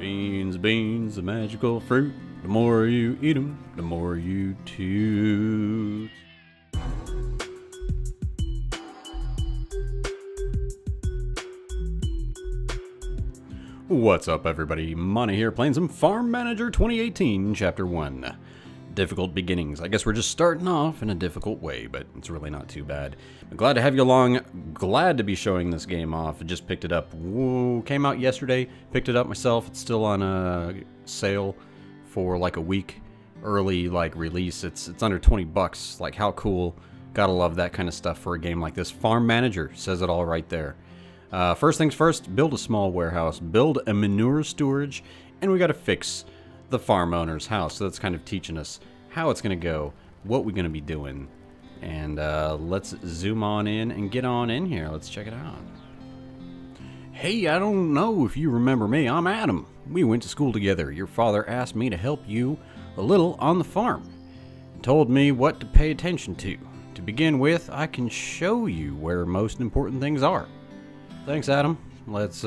Beans, beans, the magical fruit. The more you eat 'em, the more you toot. What's up, everybody? Monte here, playing some Farm Manager 2018, Chapter 1. Difficult beginnings. I guess we're just starting off in a difficult way, but it's really not too bad. I'm glad to have you along. Glad to be showing this game off. I just picked it up. Whoa, came out yesterday. Picked it up myself. It's still on a sale for like a week early release. It's under 20 bucks. Like, how cool. Gotta love that kind of stuff for a game like this. Farm Manager says it all right there. First things first, build a small warehouse, build a manure storage, and we gotta fix the farm owner's house. So that's kind of teaching us how it's gonna go, what we're gonna be doing. And let's zoom on in and get on in here. Let's check it out. Hey, I don't know if you remember me. I'm Adam. We went to school together. Your father asked me to help you a little on the farm. He told me what to pay attention to. To begin with, I can show you where most important things are. Thanks, Adam. Let's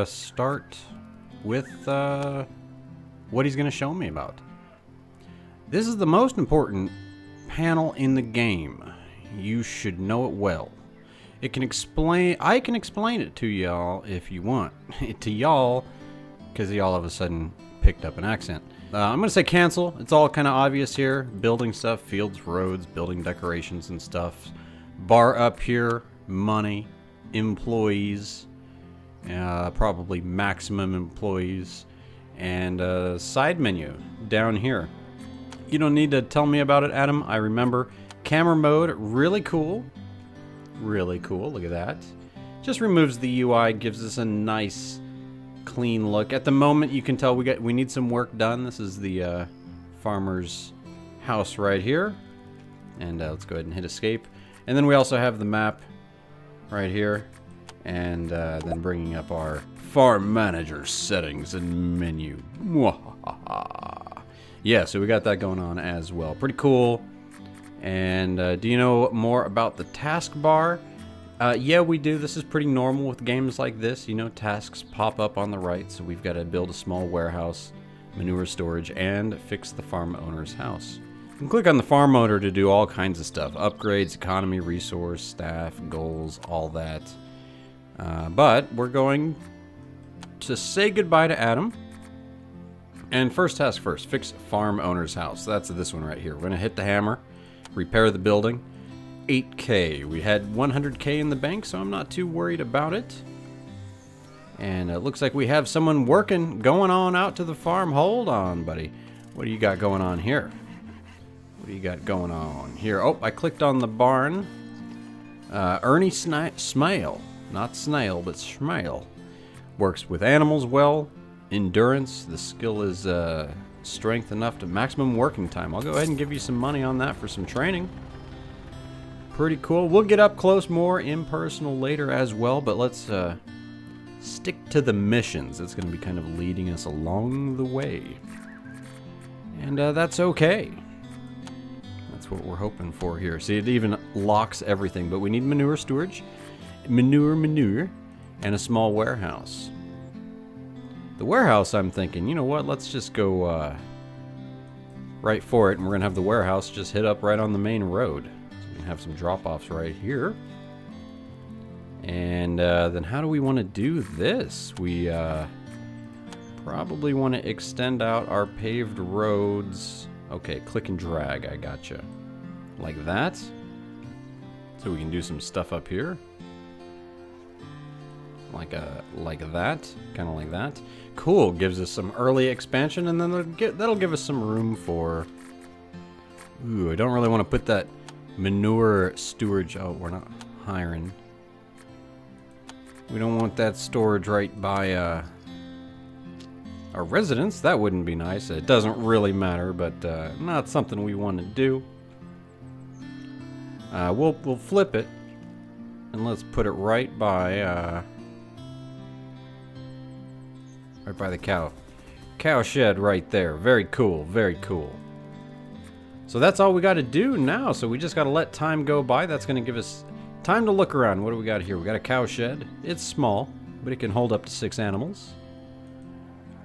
start with what he's going to show me about. This is the most important panel in the game. You should know it well. It can explain. I can explain it to y'all if you want. To y'all, because y'all all of a sudden picked up an accent. I'm going to say cancel. It's all kind of obvious here. Building stuff, fields, roads, building decorations and stuff. Bar up here, money. Employees, probably maximum employees, and side menu down here. You don't need to tell me about it, Adam. I remember. Camera mode, really cool. Really cool. Look at that. Just removes the UI, gives us a nice, clean look. At the moment, you can tell we need some work done. This is the farmer's house right here, and let's go ahead and hit escape. And then we also have the map right here, and then bringing up our farm manager settings and menu. Yeah, so we got that going on as well. Pretty cool. And do you know more about the taskbar? Yeah, we do. This is pretty normal with games like this. You know, tasks pop up on the right, so we've got to build a small warehouse, manure storage, and fix the farm owner's house. You can click on the farm owner to do all kinds of stuff. Upgrades, economy, resource, staff, goals, all that. But we're going to say goodbye to Adam. And first task first, fix farm owner's house. That's this one right here. We're going to hit the hammer, repair the building. 8K. We had 100K in the bank, so I'm not too worried about it. And it looks like we have someone working, going on out to the farm. Hold on, buddy. What do you got going on here? What do you got going on here? Oh, I clicked on the barn. Ernie Smale. Not snail, but Smale. Works with animals well. Endurance. The skill is strength enough to maximum working time. I'll go ahead and give you some money on that for some training. Pretty cool. We'll get up close more impersonal later as well, but let's stick to the missions. It's going to be kind of leading us along the way. And that's okay. What we're hoping for here. See, it even locks everything, but we need manure storage, manure, and a small warehouse. The warehouse, I'm thinking, you know what, let's just go right for it, and we're gonna have the warehouse just hit up right on the main road. So we can have some drop-offs right here. And then how do we want to do this? We probably want to extend out our paved roads. Okay, click and drag, I gotcha. Like that. So we can do some stuff up here. Like that, kind of like that. Cool, gives us some early expansion, and then that'll give us some room for... Ooh, I don't really want to put that manure storage... Oh, we're not hiring. We don't want that storage right by our residence. That wouldn't be nice. It doesn't really matter, but not something we want to do. We'll flip it, and let's put it right by the cow shed right there. Very cool, very cool. So that's all we got to do now. So we just got to let time go by. That's going to give us time to look around. What do we got here? We got a cow shed. It's small, but it can hold up to 6 animals.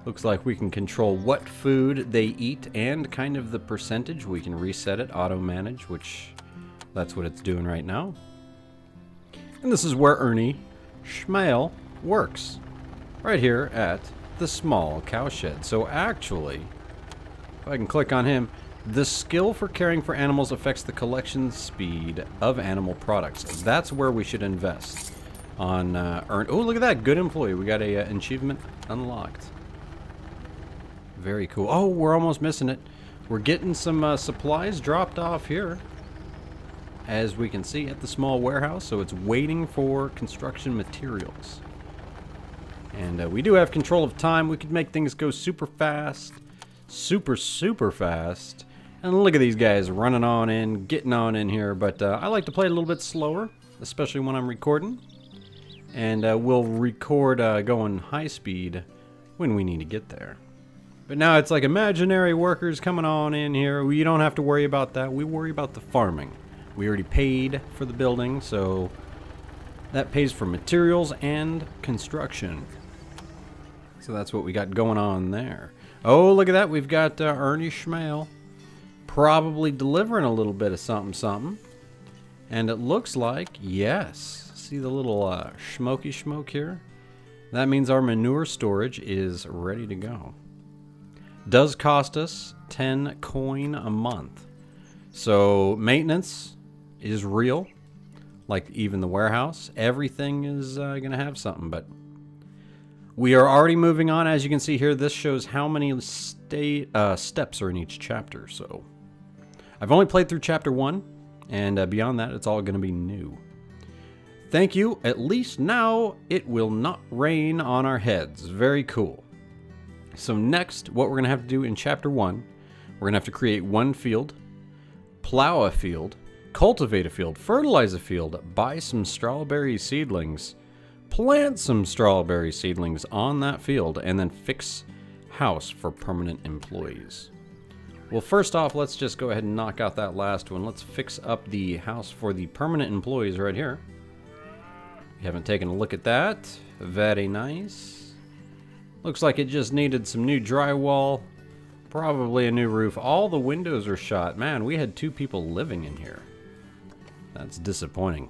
Looks like we can control what food they eat and kind of the percentage. We can reset it, auto manage, which that's what it's doing right now. And this is where Ernie Schmale works, right here at the small cowshed. So actually, if I can click on him, the skill for caring for animals affects the collection speed of animal products. That's where we should invest on earn. Oh, look at that, good employee. We got a achievement unlocked. Very cool. Oh, we're almost missing it. We're getting some supplies dropped off here, as we can see, at the small warehouse. So it's waiting for construction materials. And we do have control of time. We could make things go super fast. Super fast. And look at these guys running on in, getting on in here. But I like to play a little bit slower, especially when I'm recording. And we'll record going high speed when we need to get there. But now it's like imaginary workers coming on in here. You don't have to worry about that. We worry about the farming. We already paid for the building, so that pays for materials and construction. So that's what we got going on there. Oh, look at that. We've got Ernie Schmale probably delivering a little bit of something. And it looks like, yes. See the little smoky smoke here? That means our manure storage is ready to go. Does cost us 10 coin a month. So maintenance is real. Like even the warehouse. Everything is going to have something. But we are already moving on. As you can see here, this shows how many steps are in each chapter. So I've only played through chapter 1. And beyond that, it's all going to be new. Thank you. At least now it will not rain on our heads. Very cool. So next, what we're going to have to do in chapter 1, we're going to have to create one field, plow a field, cultivate a field, fertilize a field, buy some strawberry seedlings, plant some strawberry seedlings on that field, and then fix house for permanent employees. Well, first off, let's just go ahead and knock out that last one. Let's fix up the house for the permanent employees right here. We haven't taken a look at that. Very nice. Looks like it just needed some new drywall, probably a new roof. All the windows are shot. Man, we had 2 people living in here. That's disappointing.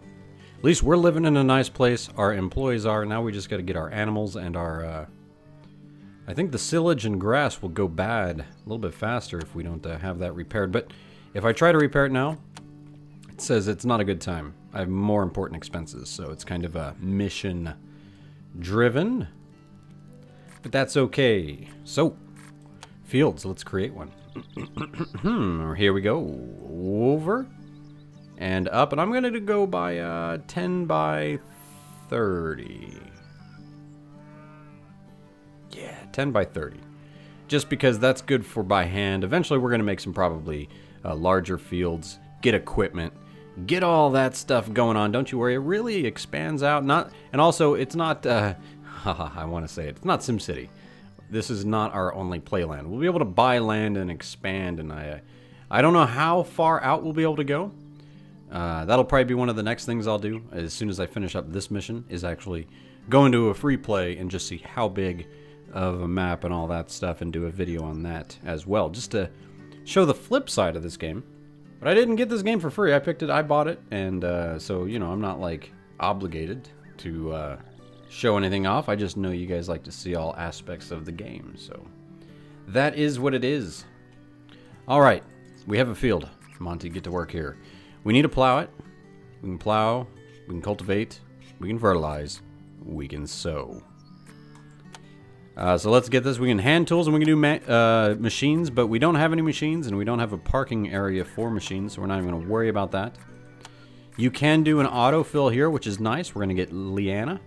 At least we're living in a nice place. Our employees are. Now we just got to get our animals and our... I think the silage and grass will go bad a little bit faster if we don't have that repaired. But if I try to repair it now, it says it's not a good time. I have more important expenses, so it's kind of a mission driven. But that's okay. So, fields, let's create one. Here we go. Over and up. And I'm going to go by 10 by 30. Yeah, 10 by 30. Just because that's good for by hand. Eventually, we're going to make some probably larger fields, get equipment, get all that stuff going on. Don't you worry. It really expands out. And also, it's not... I want to say it. It's not SimCity. This is not our only playland. We'll be able to buy land and expand, and I don't know how far out we'll be able to go. That'll probably be one of the next things I'll do as soon as I finish up this mission, is actually go into a free play and just see how big of a map and all that stuff, and do a video on that as well, just to show the flip side of this game. But I didn't get this game for free. I picked it, I bought it, and so, you know, I'm not like obligated to show anything off. I just know you guys like to see all aspects of the game, so that is what it is. Alright, we have a field. Monte, get to work here. We need to plow it. We can plow, we can cultivate, we can fertilize, we can sow. So let's get this. We can hand tools and we can do machines, but we don't have any machines and we don't have a parking area for machines, so we're not even going to worry about that. You can do an autofill here, which is nice. We're going to get Leanna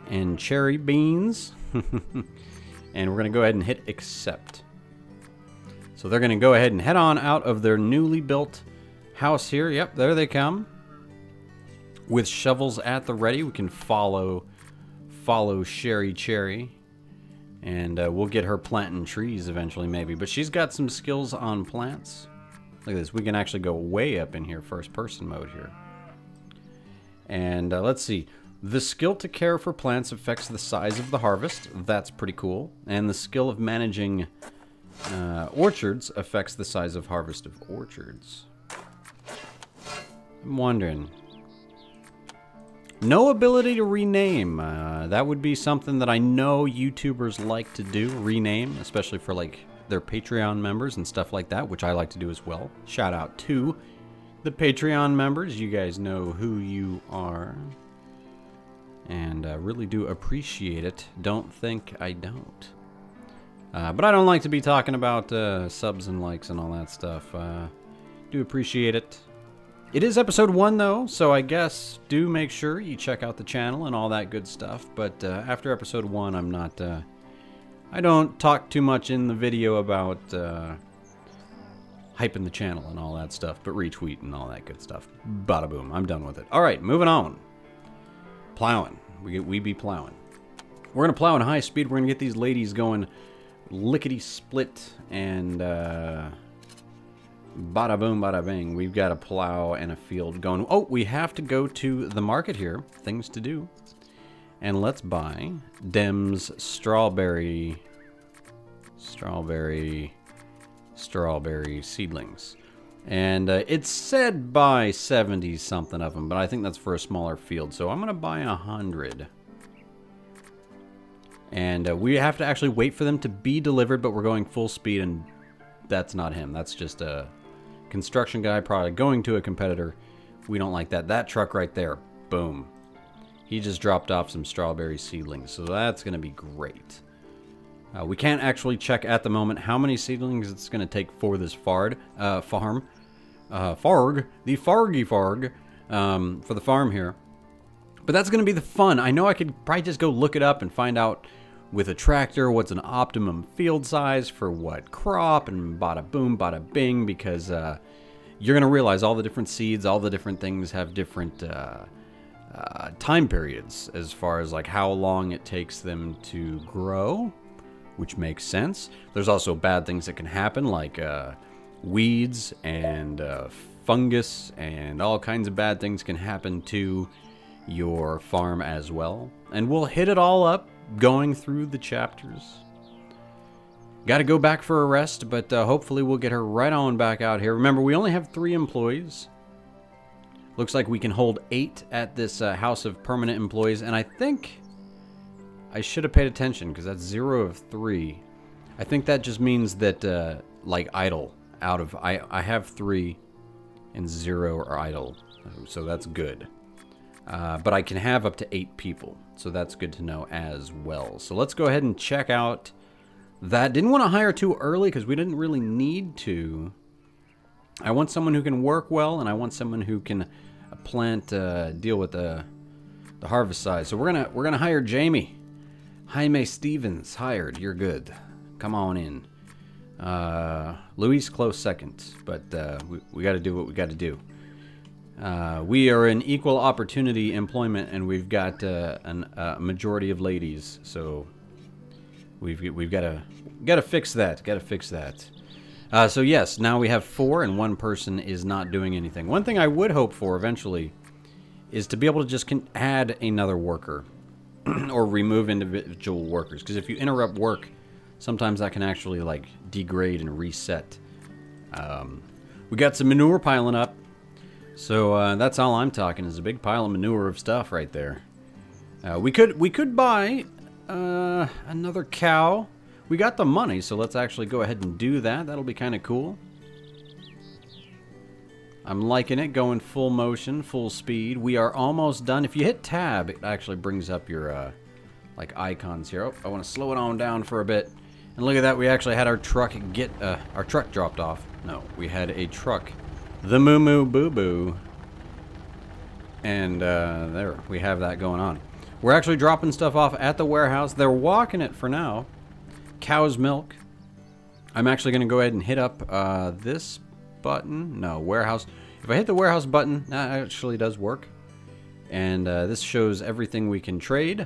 and cherry beans. And we're going to go ahead and hit accept. So they're going to go ahead and head on out of their newly built house here. Yep, there they come. With shovels at the ready. We can follow Sherry Cherry. And we'll get her planting trees eventually, maybe. But she's got some skills on plants. Look at this. We can actually go way up in here, first person mode here. And let's see. The skill to care for plants affects the size of the harvest. That's pretty cool. And the skill of managing orchards affects the size of harvest of orchards. I'm wondering. No ability to rename. That would be something that I know YouTubers like to do, rename, especially for like their Patreon members and stuff like that, which I like to do as well. Shout out to the Patreon members. You guys know who you are. And really do appreciate it. Don't think I don't. But I don't like to be talking about subs and likes and all that stuff. Do appreciate it. It is episode 1 though, so I guess do make sure you check out the channel and all that good stuff. But after episode 1, I'm not... I don't talk too much in the video about hyping the channel and all that stuff, but retweet and all that good stuff. Bada boom, I'm done with it. Alright, moving on. Plowing. We be plowing. We're going to plow in high speed. We're going to get these ladies going lickety-split and bada boom, bada bing. We've got a plow and a field going. Oh, we have to go to the market here. Things to do. And let's buy Dem's strawberry seedlings. And it's said buy 70 something of them, but I think that's for a smaller field. So I'm going to buy 100. And we have to actually wait for them to be delivered, but we're going full speed, and that's not him. That's just a construction guy probably going to a competitor. We don't like that. That truck right there, boom. He just dropped off some strawberry seedlings, so that's going to be great. We can't actually check at the moment how many seedlings it's going to take for this farm. The fargy farg for the farm here. But that's going to be the fun. I know I could probably just go look it up and find out with a tractor what's an optimum field size for what crop and bada boom, bada bing, because you're going to realize all the different seeds, all the different things have different time periods as far as like how long it takes them to grow, which makes sense. There's also bad things that can happen like weeds and fungus, and all kinds of bad things can happen to your farm as well. And we'll hit it all up going through the chapters. Got to go back for a rest, but hopefully we'll get her right on back out here. Remember, we only have 3 employees. Looks like we can hold 8 at this house of permanent employees, and I think I should have paid attention because that's 0 of 3. I think that just means that like idle out of I have 3 and 0 are idle, so that's good. But I can have up to 8 people, so that's good to know as well. So let's go ahead and check out that. Didn't want to hire too early because we didn't really need to. I want someone who can work well, and I want someone who can plant, deal with the harvest size. So we're gonna hire Jamie. Jaime Stevens hired. You're good. Come on in. Luis close second, but we got to do what we got to do. We are in equal opportunity employment, and we've got a majority of ladies, so we've got to fix that. Got to fix that. So yes, now we have 4, and 1 person is not doing anything. One thing I would hope for eventually is to be able to just add another worker or remove individual workers, because if you interrupt work, sometimes that can actually like degrade and reset. We got some manure piling up. So that's all I'm talking is a big pile of manure of stuff right there. We could buy another cow. We got the money, so let's actually go ahead and do that. That'll be kind of cool. I'm liking it, going full motion, full speed. We are almost done. If you hit tab, it actually brings up your like icons here. Oh, I want to slow it on down for a bit. And look at that, we actually had our truck dropped off. No, we had a truck. The Moo Moo Boo Boo. And there, we have that going on. We're actually dropping stuff off at the warehouse. They're walking it for now. Cow's milk. I'm actually going to go ahead and hit up this button. No, warehouse. If I hit the warehouse button, that actually does work. And this shows everything we can trade.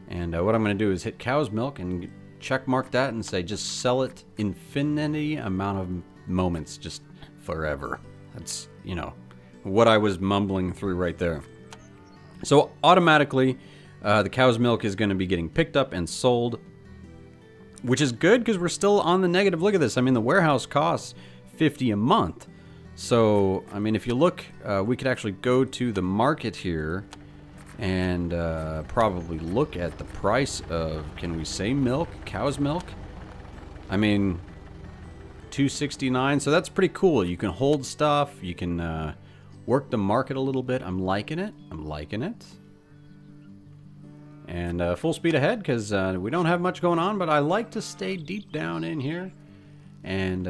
And what I'm going to do is hit cow's milk and check mark that and say just sell it infinity amount of moments, just forever. That's, you know, what I was mumbling through right there. So automatically, the cow's milk is going to be getting picked up and sold, which is good because we're still on the negative. Look at this. I mean, the warehouse costs $50 a month. So, I mean, if you look, we could actually go to the market here and probably look at the price of, can we say milk? Cow's milk? I mean, $2.69. So that's pretty cool. You can hold stuff. You can work the market a little bit. I'm liking it. I'm liking it. And full speed ahead because we don't have much going on, but I like to stay deep down in here. And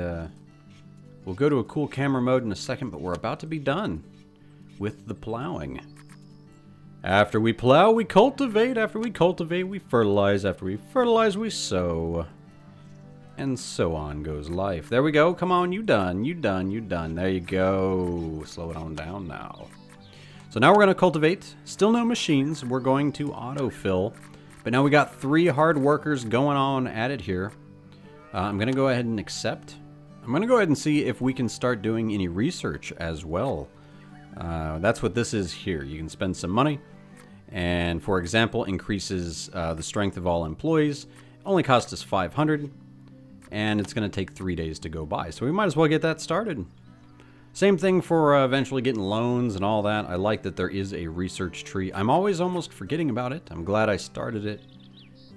we'll go to a cool camera mode in a second, but we're about to be done with the plowing. After we plow, we cultivate. After we cultivate, we fertilize. After we fertilize, we sow. And so on goes life. There we go. Come on, you done. You done. You done. There you go. Slow it on down now. So now we're going to cultivate. Still no machines. We're going to autofill. But now we got 3 hard workers going on at it here. I'm going to go ahead and accept. I'm going to go ahead and see if we can start doing any research as well. That's what this is here. You can spend some money. And for example, increases the strength of all employees. Only cost us 500. And it's going to take 3 days to go by. So we might as well get that started. Same thing for eventually getting loans and all that. I like that there is a research tree. I'm always almost forgetting about it. I'm glad I started it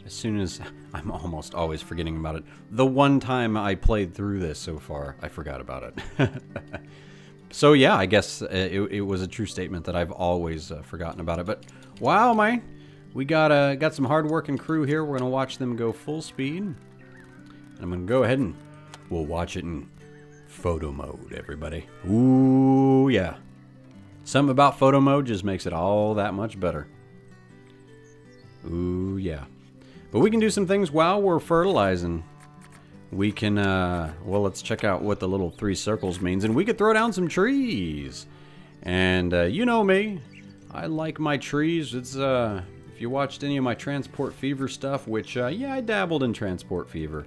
as soon as... I'm almost always forgetting about it. The one time I played through this so far, I forgot about it. So yeah, I guess it was a true statement that I've always forgotten about it. But wow, man. We got some hard-working crew here. We're going to watch them go full speed. And I'm going to go ahead and we'll watch it in photo mode, everybody. Ooh, yeah. Something about photo mode just makes it all that much better. Ooh, yeah. But we can do some things while we're fertilizing. We can, well, let's check out what the little 3 circles means. And we could throw down some trees. And you know me. I like my trees. It's, if you watched any of my Transport Fever stuff, which, yeah, I dabbled in Transport Fever.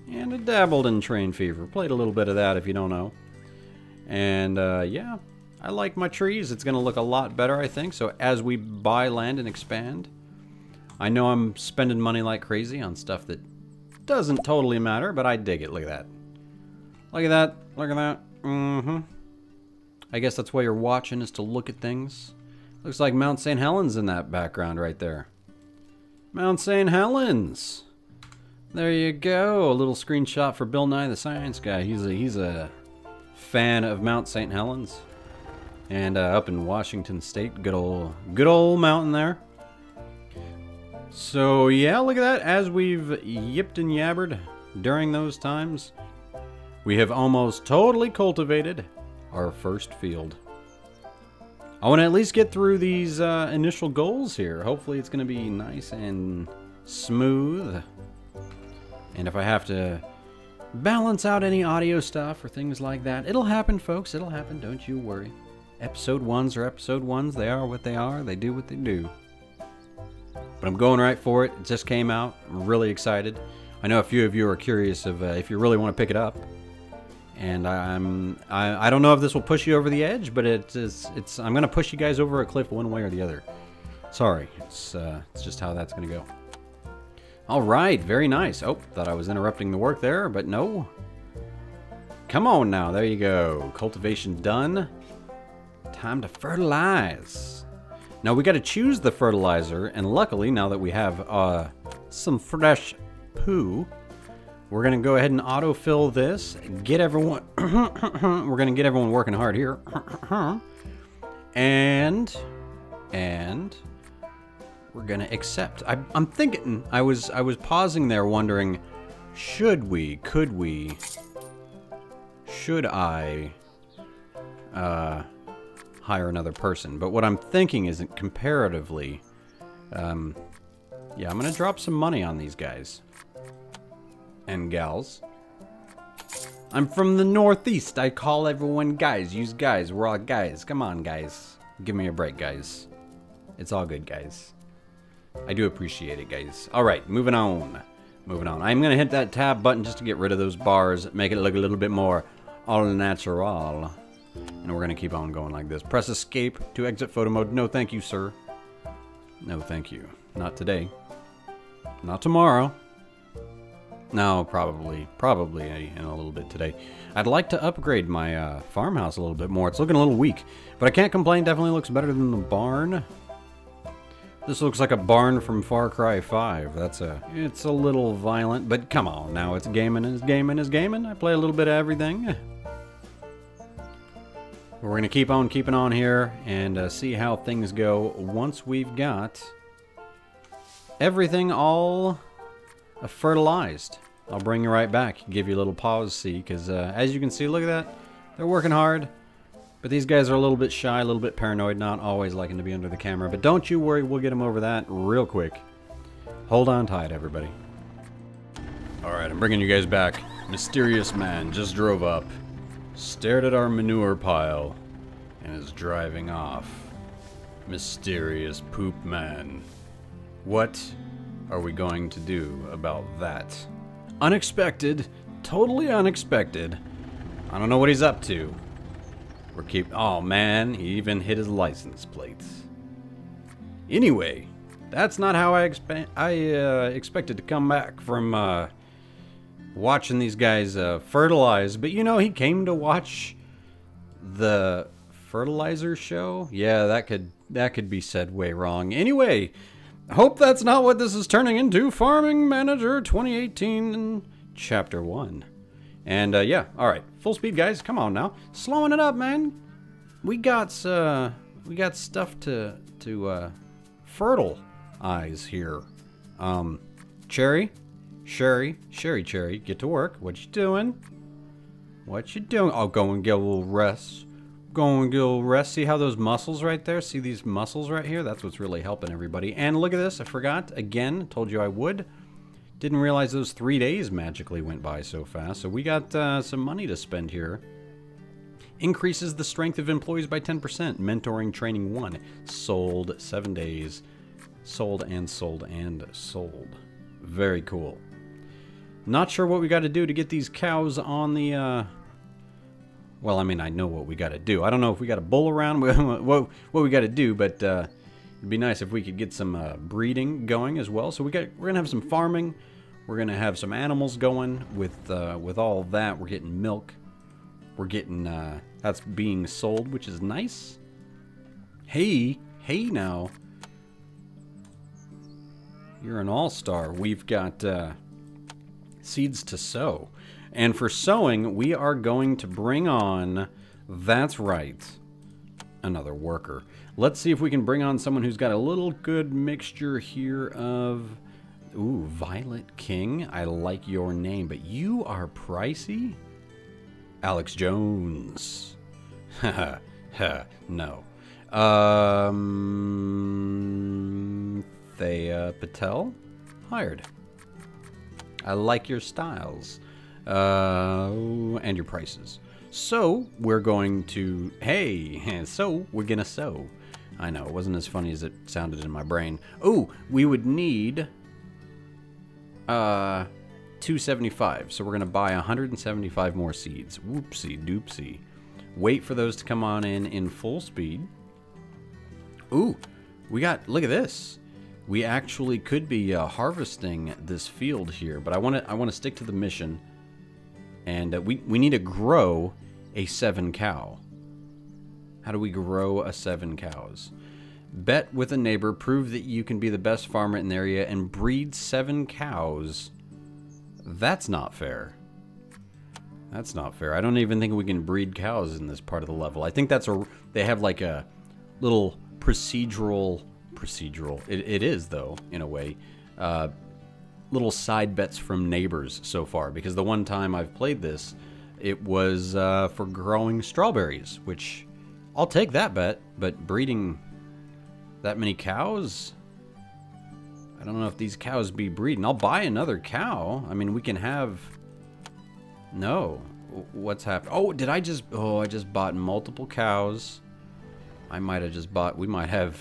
And I dabbled in Train Fever. Played a little bit of that if you don't know. And yeah, I like my trees. It's going to look a lot better, I think. So as we buy land and expand, I know I'm spending money like crazy on stuff that doesn't totally matter, but I dig it. Look at that. Look at that. Look at that. Mm-hmm. I guess that's why you're watching, is to look at things. Looks like Mount St. Helens in that background right there. Mount St. Helens. There you go, a little screenshot for Bill Nye the Science Guy. He's a fan of Mount St. Helens, and up in Washington State, good old mountain there. So yeah, look at that. As we've yipped and yabbered during those times, we have almost totally cultivated our first field. I want to at least get through these initial goals here. Hopefully, it's going to be nice and smooth. And if I have to balance out any audio stuff or things like that, it'll happen, folks. It'll happen. Don't you worry. Episode 1s are episode 1s. They are what they are. They do what they do. But I'm going right for it. It just came out. I'm really excited. I know a few of you are curious of if you really want to pick it up. And I don't know if this will push you over the edge, but I'm going to push you guys over a cliff one way or the other. Sorry. It's just how that's going to go. All right, very nice. Oh, thought I was interrupting the work there, but no. Come on now, there you go. Cultivation done. Time to fertilize. Now we got to choose the fertilizer, and luckily, now that we have some fresh poo, we're gonna go ahead and autofill this. Get everyone. We're gonna get everyone working hard here. and we're gonna accept. I'm thinking. I was pausing there, wondering, should I hire another person? But what I'm thinking isn't comparatively. Yeah, I'm gonna drop some money on these guys and gals. I'm from the Northeast. I call everyone guys. Use guys. We're all guys. Come on, guys. Give me a break, guys. It's all good, guys. I do appreciate it, guys. All right, moving on. Moving on. I'm going to hit that tab button just to get rid of those bars, make it look a little bit more all natural. And we're going to keep on going like this. Press escape to exit photo mode. No, thank you, sir. No, thank you. Not today. Not tomorrow. No, probably in a little bit today. I'd like to upgrade my farmhouse a little bit more. It's looking a little weak, but I can't complain. Definitely looks better than the barn. This looks like a barn from Far Cry 5. It's a little violent, but come on now. It's gaming is gaming is gaming. I play a little bit of everything. We're going to keep on keeping on here and see how things go once we've got everything all fertilized. I'll bring you right back. Give you a little pause, see, because as you can see, look at that. They're working hard. But these guys are a little bit shy, a little bit paranoid, not always liking to be under the camera. But don't you worry, we'll get them over that real quick. Hold on tight, everybody. Alright, I'm bringing you guys back. Mysterious man just drove up, stared at our manure pile, and is driving off. Mysterious poop man. What are we going to do about that? Unexpected. Totally unexpected. I don't know what he's up to. Oh man, he even hit his license plates. Anyway, that's not how I expected to come back from watching these guys fertilize. But you know, he came to watch the fertilizer show. Yeah, that could be said way wrong. Anyway, hope that's not what this is turning into. Farming Manager 2018 Chapter 1. And yeah, all right, full speed, guys. Come on now, slowing it up, man. We got stuff to fertilize here. Cherry, get to work. What you doing? What you doing? Oh, go and get a little rest. Go and get a little rest. See how those muscles right there? See these muscles right here? That's what's really helping everybody. And look at this. I forgot again. Told you I would. Didn't realize those 3 days magically went by so fast. So we got some money to spend here. Increases the strength of employees by 10%. Mentoring training 1. Sold 7 days. Sold and sold and sold. Very cool. Not sure what we got to do to get these cows on the... Well, I mean, I know what we got to do. I don't know if we got to bull around, what we got to do, but it'd be nice if we could get some breeding going as well. So we're gonna have some farming. We're gonna have some animals going with all that. We're getting milk. We're getting that's being sold, which is nice. Hey now, you're an all-star. We've got seeds to sow. And for sowing, we are going to bring on, that's right, another worker. Let's see if we can bring on someone who's got a little good mixture here of, ooh, Violet King. I like your name, but you are pricey. Alex Jones. Haha, no. Thea Patel, hired. I like your styles. And your prices. So we're going to, so we're gonna sow. I know, it wasn't as funny as it sounded in my brain. Oh, we would need 275. So we're gonna buy 175 more seeds. Whoopsie doopsie. Wait for those to come on in full speed. Ooh, we got, look at this. We actually could be harvesting this field here, but I want to stick to the mission. And we need to grow a 7 cow. How do we grow a 7 cows? Bet with a neighbor, prove that you can be the best farmer in the area, and breed 7 cows. That's not fair. That's not fair. I don't even think we can breed cows in this part of the level. I think they have like a little procedural. It is though, in a way. Little side bets from neighbors so far, because the one time I've played this, it was for growing strawberries, which I'll take that bet, but breeding that many cows, I don't know if these cows be breeding. I'll buy another cow. I mean, we can have, no, what's happened? Oh, I just bought multiple cows. I might have just bought, we might have,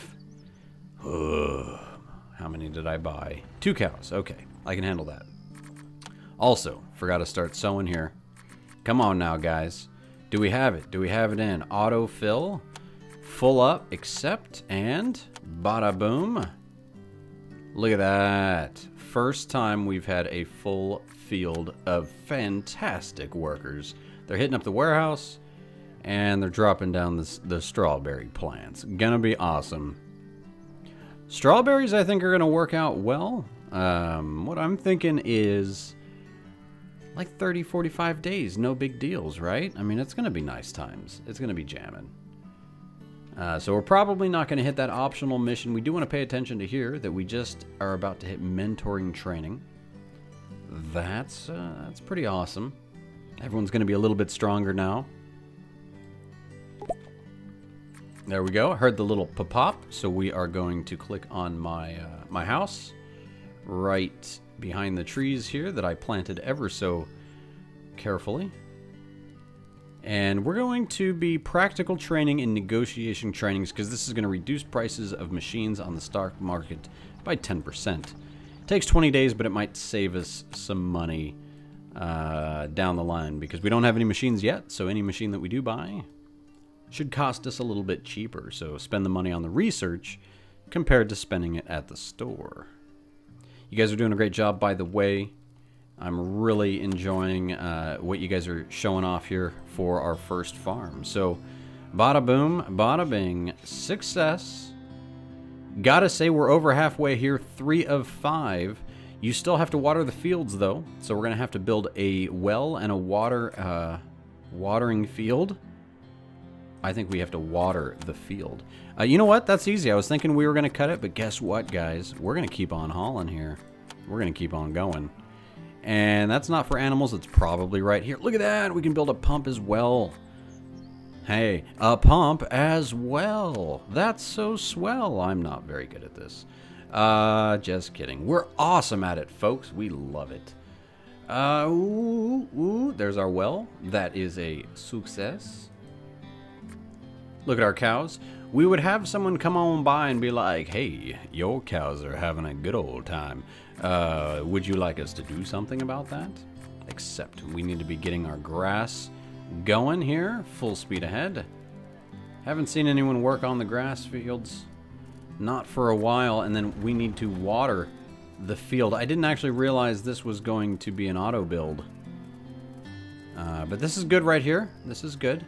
how many did I buy? 2 cows, okay. I can handle that. Also, forgot to start sowing here. Come on now, guys. Do we have it? Do we have it in? Autofill. Full up. Accept. And bada boom. Look at that. First time we've had a full field of fantastic workers. They're hitting up the warehouse. And they're dropping down the strawberry plants. Gonna be awesome. Strawberries, I think, are gonna work out well. What I'm thinking is like 30, 45 days. No big deals, right? I mean, it's gonna be nice times. It's gonna be jamming. So we're probably not gonna hit that optional mission. We do want to pay attention to here that we just are about to hit mentoring training. That's pretty awesome. Everyone's gonna be a little bit stronger now. There we go. I heard the little pop-pop, so we are going to click on my my house right behind the trees here that I planted ever so carefully. And we're going to be practical training and negotiation trainings because this is going to reduce prices of machines on the stock market by 10%. It takes 20 days, but it might save us some money down the line because we don't have any machines yet, so any machine that we do buy should cost us a little bit cheaper, so spend the money on the research compared to spending it at the store. You guys are doing a great job, by the way. I'm really enjoying what you guys are showing off here for our first farm. So, bada boom, bada bing, success. Gotta say, we're over halfway here, 3 of 5. You still have to water the fields, though, so we're gonna have to build a well and a watering field. I think we have to water the field. You know what? That's easy. I was thinking we were going to cut it, but guess what, guys? We're going to keep on hauling here. We're going to keep on going. And that's not for animals. It's probably right here. Look at that. We can build a pump as well. Hey, a pump as well. That's so swell. I'm not very good at this. Just kidding. We're awesome at it, folks. We love it. There's our well. That is a success. Look at our cows. We would have someone come on by and be like, hey, your cows are having a good old time. Would you like us to do something about that? Except we need to be getting our grass going here. Full speed ahead. Haven't seen anyone work on the grass fields. Not for a while. And then we need to water the field. I didn't actually realize this was going to be an auto build. But this is good right here. This is good.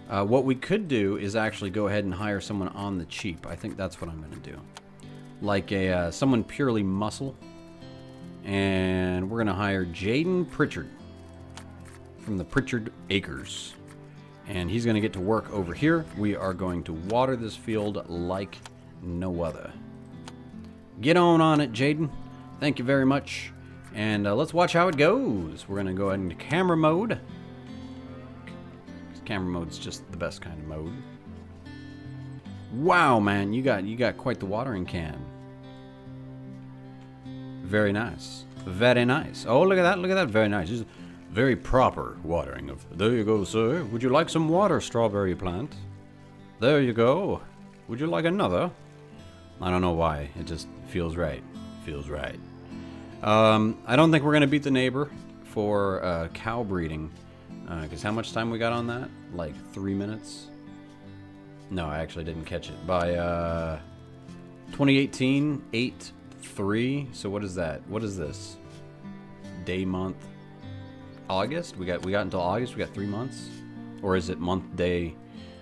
What we could do is actually go ahead and hire someone on the cheap. I think that's what I'm going to do. Like someone purely muscle. And we're going to hire Jaden Pritchard from the Pritchard Acres. And he's going to get to work over here. We are going to water this field like no other. Get on it, Jaden. Thank you very much. And let's watch how it goes. We're going to go ahead into camera mode. Camera mode's just the best kind of mode. Wow, man, you got quite the watering can. Very nice. Very nice. Oh, look at that. Look at that. Very nice. Just very proper watering of. There you go, sir. Would you like some water, strawberry plant? There you go. Would you like another? I don't know why. It just feels right. Feels right. I don't think we're gonna beat the neighbor for cow breeding. Because how much time we got on that? Like 3 minutes? No, I actually didn't catch it. By 2018, 8-3. So what is that? What is this? Day, month, August? We got until August. We got 3 months, or is it month, day?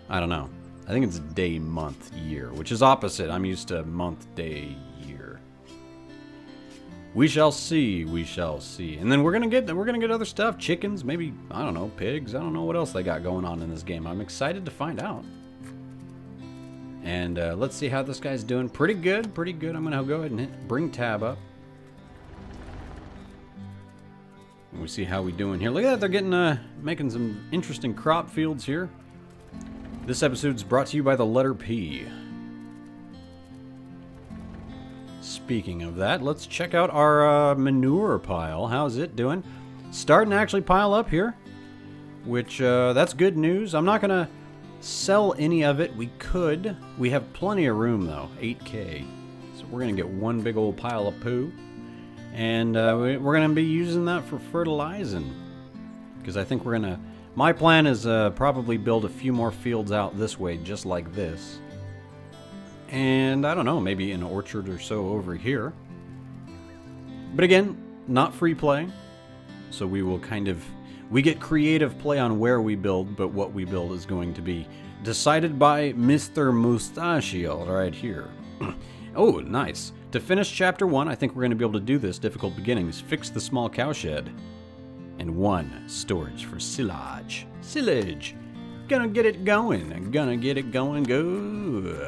I don't know. I think it's day, month, year, which is opposite. I'm used to month, day, year. We shall see. We shall see. And then we're gonna get other stuff. Chickens, maybe, I don't know, pigs. I don't know what else they got going on in this game. I'm excited to find out. And let's see how this guy's doing. Pretty good. Pretty good. I'm gonna go ahead and bring tab up. And we see how we doing here. Look at that. They're getting making some interesting crop fields here. This episode's brought to you by the letter P. Speaking of that, let's check out our manure pile. How's it doing? Starting to actually pile up here, which that's good news. I'm not gonna sell any of it. We could. We have plenty of room though. 8K. So we're gonna get one big old pile of poo, and we're gonna be using that for fertilizing, because I think we're gonna My plan is probably build a few more fields out this way, just like this. And I don't know, maybe an orchard or so over here. But again, not free play. So we will we get creative play on where we build, but what we build is going to be decided by Mr. Mustachio right here. Oh, nice. To finish chapter 1, I think we're going to be able to do this. Difficult beginnings. Fix the small cowshed. And 1 storage for silage. Silage. Gonna get it going. Gonna get it going good.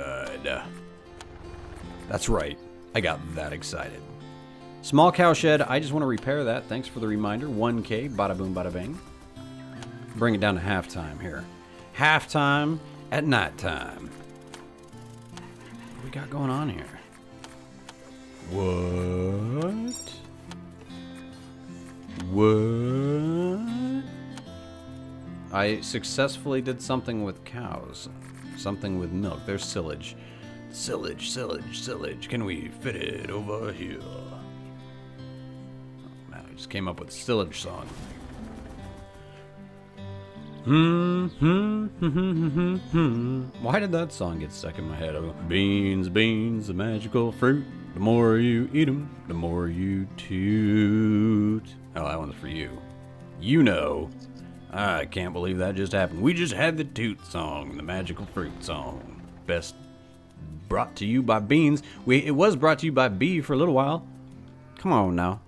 That's right. I got that excited. Small cowshed. I just want to repair that. Thanks for the reminder. 1K. Bada boom, bada bang. Bring it down to halftime here. Halftime at nighttime. What do we got going on here? What? What? I successfully did something with cows. Something with milk. There's silage. Silage, silage, silage. Can we fit it over here? Oh, man, I just came up with a silage song. Why did that song get stuck in my head? Oh, beans, beans, the magical fruit. The more you eat them, the more you toot. Oh, that one's for you. You know. I can't believe that just happened. We just had the toot song, the magical fruit song. Best brought to you by beans. It was brought to you by bee for a little while. Come on now.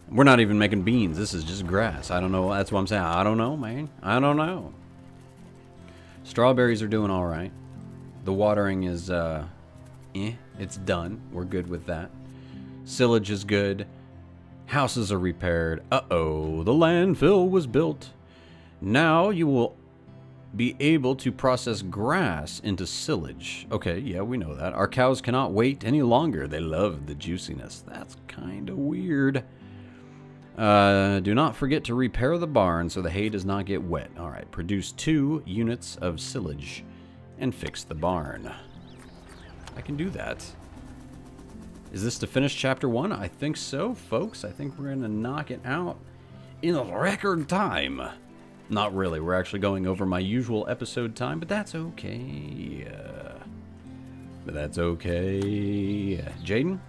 We're not even making beans. This is just grass. I don't know. That's what I'm saying. I don't know, man. I don't know. Strawberries are doing all right. The watering is, it's done. We're good with that. Silage is good. Houses are repaired. Uh-oh. The landfill was built. Now you will be able to process grass into silage. Okay, yeah, we know that. Our cows cannot wait any longer. They love the juiciness. That's kind of weird. Do not forget to repair the barn so the hay does not get wet. All right, produce 2 units of silage and fix the barn. I can do that. Is this to finish chapter 1? I think so, folks. I think we're going to knock it out in record time. Not really. We're actually going over my usual episode time, but that's okay. But that's okay. Jaden,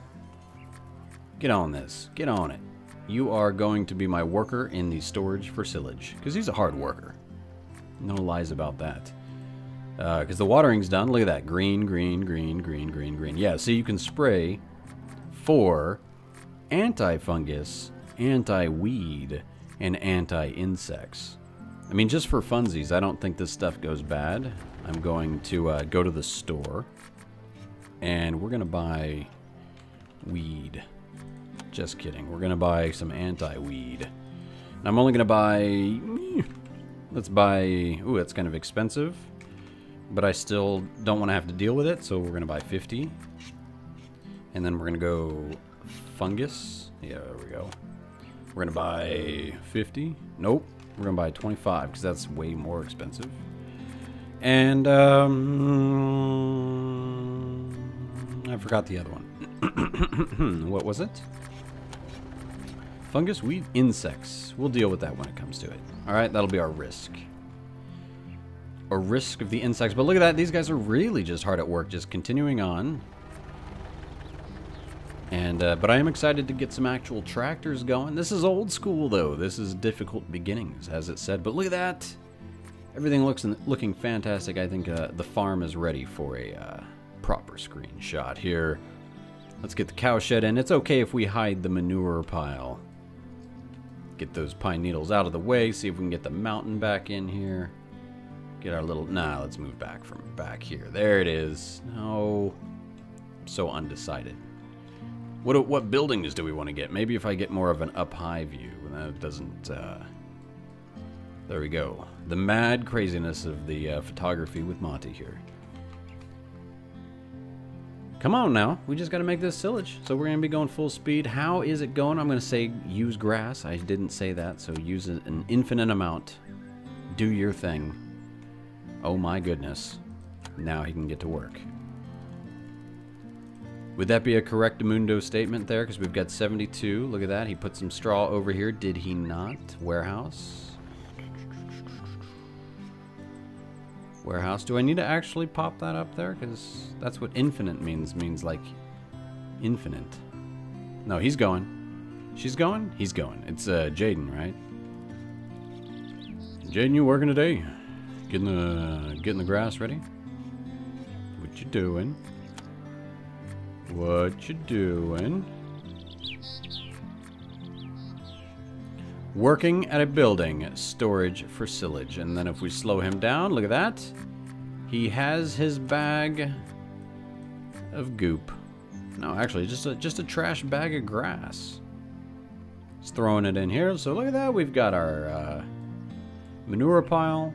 get on this. Get on it. You are going to be my worker in the storage for silage, because he's a hard worker. No lies about that. Because the watering's done. Look at that. Green, green, green, green, green, green. Yeah, see, you can spray for anti-fungus, anti-weed, and anti-insects. I mean, just for funsies, I don't think this stuff goes bad. I'm going to go to the store, and we're going to buy weed. Just kidding. We're going to buy some anti-weed. And I'm only going to buy... Let's buy... Ooh, that's kind of expensive. But I still don't want to have to deal with it, so we're going to buy 50. And then we're going to go fungus. Yeah, there we go. We're going to buy 50. Nope. We're going to buy 25 because that's way more expensive. And I forgot the other one. What was it? Fungus, weed, insects. We'll deal with that when it comes to it. All right, that'll be our risk. A risk of the insects. But look at that. These guys are really just hard at work, just continuing on. And but I am excited to get some actual tractors going. This is old school, though. This is difficult beginnings, as it said. But look at that. Everything looking fantastic. I think the farm is ready for a proper screenshot here. Let's get the cow shed in. It's okay if we hide the manure pile. Get those pine needles out of the way. See if we can get the mountain back in here. Get our little... Nah, let's move back from back here. There it is. No. I'm so undecided. What buildings do we want to get? Maybe if I get more of an up-high view. That doesn't... There we go. The mad craziness of the photography with Monte here. Come on now. We just got to make this silage. So we're going to be going full speed. How is it going? I'm going to say use grass. I didn't say that. So use an infinite amount. Do your thing. Oh my goodness. Now he can get to work. Would that be a correct Mundo statement there? Because we've got 72. Look at that. He put some straw over here. Did he not? Warehouse. Warehouse. Do I need to actually pop that up there? Because that's what infinite means like infinite. No, he's going. She's going? He's going. It's Jaden, right? Jaden, you working today? Getting the grass ready? What you doing? What you doing? Working at a building, storage for silage. And then if we slow him down, look at that. He has his bag of goop. No, actually, just a trash bag of grass. He's throwing it in here. So look at that. We've got our manure pile.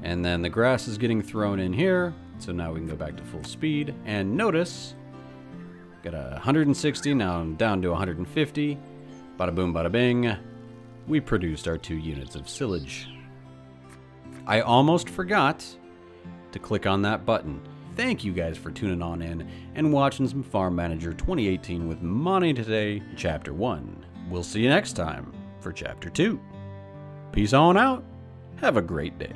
And then the grass is getting thrown in here. So now we can go back to full speed. And notice, got 160, now I'm down to 150. Bada boom, bada bing. We produced our 2 units of silage. I almost forgot to click on that button. Thank you guys for tuning on in and watching some Farm Manager 2018 with Monte today, Chapter 1. We'll see you next time for Chapter 2. Peace on out. Have a great day.